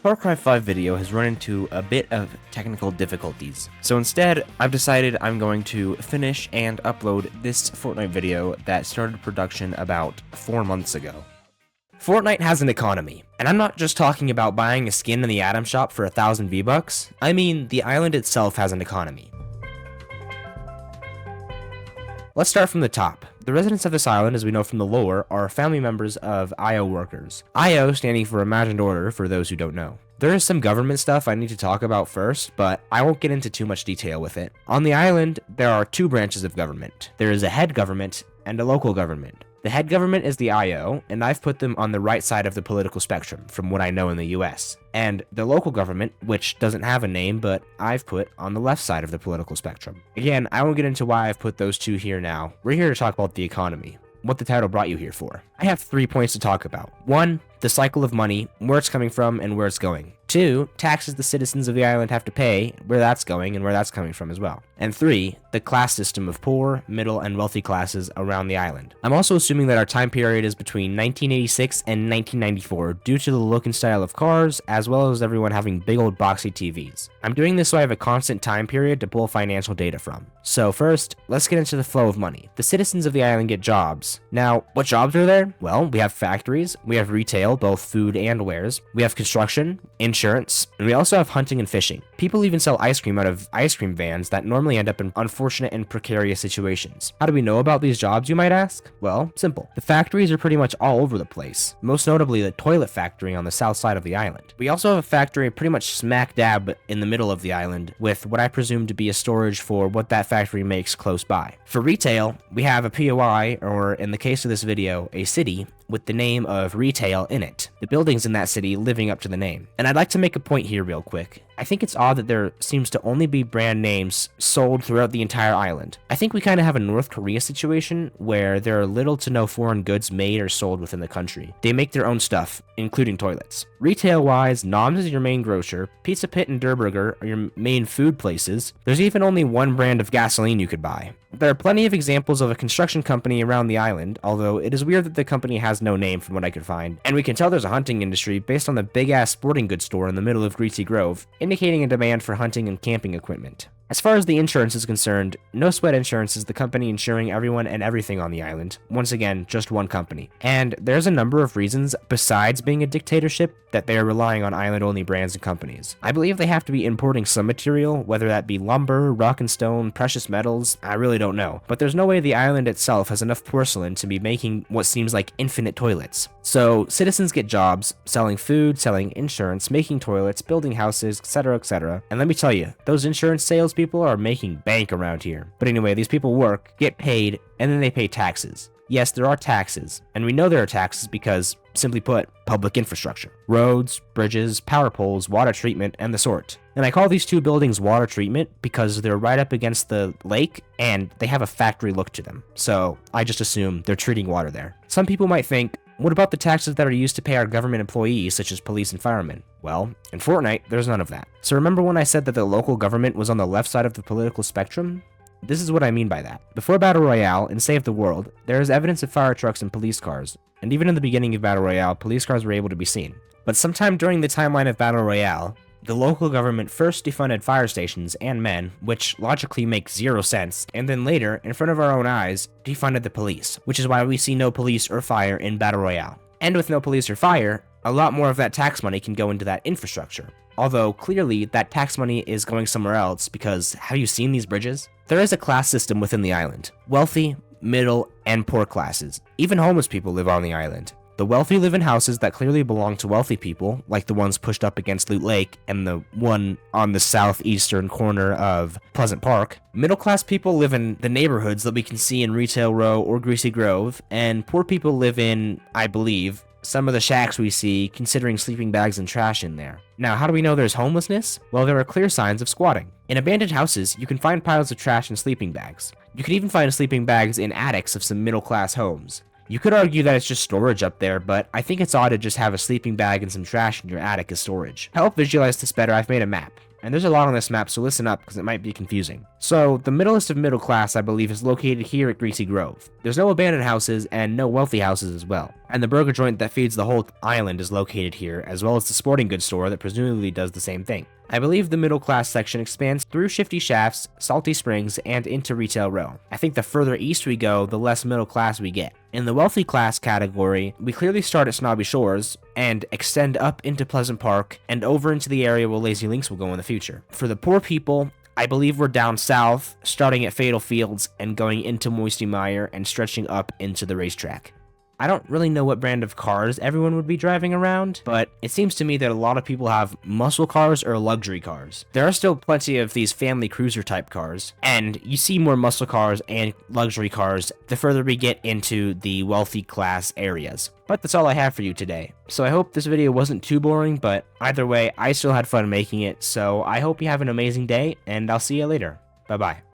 Far Cry 5 video has run into a bit of technical difficulties, so instead I've decided I'm going to finish and upload this Fortnite video that started production about 4 months ago. Fortnite has an economy, and I'm not just talking about buying a skin in the Atom shop for 1,000 V-Bucks, I mean the island itself has an economy. Let's start from the top. The residents of this island, as we know from the lore, are family members of IO workers. IO standing for Imagined Order, for those who don't know. There is some government stuff I need to talk about first, but I won't get into too much detail with it. On the island, there are 2 branches of government. There is a head government and a local government. The head government is the IO, and I've put them on the right side of the political spectrum, from what I know in the US. And the local government, which doesn't have a name, but I've put on the left side of the political spectrum. Again, I won't get into why I've put those 2 here now. We're here to talk about the economy, what the title brought you here for. I have 3 points to talk about. 1, the cycle of money, where it's coming from and where it's going. 2, taxes the citizens of the island have to pay, where that's going and where that's coming from as well. And 3, the class system of poor, middle, and wealthy classes around the island. I'm also assuming that our time period is between 1986 and 1994 due to the look and style of cars, as well as everyone having big old boxy TVs. I'm doing this so I have a constant time period to pull financial data from. So first, let's get into the flow of money. The citizens of the island get jobs. Now, what jobs are there? Well, we have factories, we have retail, both food and wares, we have construction, insurance, and we also have hunting and fishing. People even sell ice cream out of ice cream vans that normally end up in unfortunate and precarious situations. How do we know about these jobs, you might ask? Well, simple. The factories are pretty much all over the place, most notably the toilet factory on the south side of the island. We also have a factory pretty much smack dab in the middle of the island with what I presume to be a storage for what that factory makes close by. For retail, we have a POI, or in the case of this video, a city, with the name of retail in it. The buildings in that city living up to the name. And I'd like to make a point here real quick. I think it's odd that there seems to only be brand names sold throughout the entire island. I think we kind of have a North Korea situation where there are little to no foreign goods made or sold within the country. They make their own stuff, including toilets. Retail-wise, Nom's is your main grocer, Pizza Pit and Der Burger are your main food places. There's even only one brand of gasoline you could buy. There are plenty of examples of a construction company around the island, although it is weird that the company has no name from what I could find. And we can tell there's a hunting industry based on the big-ass sporting goods store in the middle of Greasy Grove, indicating a demand for hunting and camping equipment. As far as the insurance is concerned, No Sweat Insurance is the company insuring everyone and everything on the island. Once again, just one company. And there's a number of reasons, besides being a dictatorship, that they are relying on island-only brands and companies. I believe they have to be importing some material, whether that be lumber, rock and stone, precious metals, I really don't know. But there's no way the island itself has enough porcelain to be making what seems like infinite toilets. So, citizens get jobs, selling food, selling insurance, making toilets, building houses, etc., etc. And let me tell you, those insurance salespeople are making bank around here. But anyway, these people work, get paid, and then they pay taxes. Yes, there are taxes, and we know there are taxes because, simply put, public infrastructure. Roads, bridges, power poles, water treatment, and the sort. And I call these 2 buildings water treatment because they're right up against the lake, and they have a factory look to them. So, I just assume they're treating water there. Some people might think, what about the taxes that are used to pay our government employees, such as police and firemen? Well, in Fortnite, there's none of that. So remember when I said that the local government was on the left side of the political spectrum? This is what I mean by that. Before Battle Royale and Save the World, there is evidence of fire trucks and police cars, and even in the beginning of Battle Royale, police cars were able to be seen. But sometime during the timeline of Battle Royale, the local government first defunded fire stations and men, which logically makes 0 sense, and then later, in front of our own eyes, defunded the police, which is why we see no police or fire in Battle Royale. And with no police or fire, a lot more of that tax money can go into that infrastructure. Although, clearly, that tax money is going somewhere else because have you seen these bridges? There is a class system within the island. Wealthy, middle, and poor classes. Even homeless people live on the island. The wealthy live in houses that clearly belong to wealthy people, like the ones pushed up against Loot Lake and the one on the southeastern corner of Pleasant Park. Middle-class people live in the neighborhoods that we can see in Retail Row or Greasy Grove, and poor people live in, I believe, some of the shacks we see, considering sleeping bags and trash in there. Now, how do we know there's homelessness? Well, there are clear signs of squatting. In abandoned houses, you can find piles of trash and sleeping bags. You can even find sleeping bags in attics of some middle-class homes. You could argue that it's just storage up there, but I think it's odd to just have a sleeping bag and some trash in your attic as storage. To help visualize this better, I've made a map. And there's a lot on this map, so listen up because it might be confusing. So, the middlest of middle class, I believe, is located here at Greasy Grove. There's no abandoned houses and no wealthy houses as well. and the burger joint that feeds the whole island is located here, as well as the sporting goods store that presumably does the same thing. I believe the middle class section expands through Shifty Shafts, Salty Springs, and into Retail Row. I think the further east we go, the less middle class we get. In the wealthy class category, we clearly start at Snobby Shores and extend up into Pleasant Park and over into the area where Lazy Links will go in the future. For the poor people, I believe we're down south, starting at Fatal Fields and going into Moisty Mire and stretching up into the racetrack. I don't really know what brand of cars everyone would be driving around, but it seems to me that a lot of people have muscle cars or luxury cars. There are still plenty of these family cruiser type cars, and you see more muscle cars and luxury cars the further we get into the wealthy class areas. But that's all I have for you today. So I hope this video wasn't too boring, but either way, I still had fun making it, so I hope you have an amazing day, and I'll see you later. Bye-bye.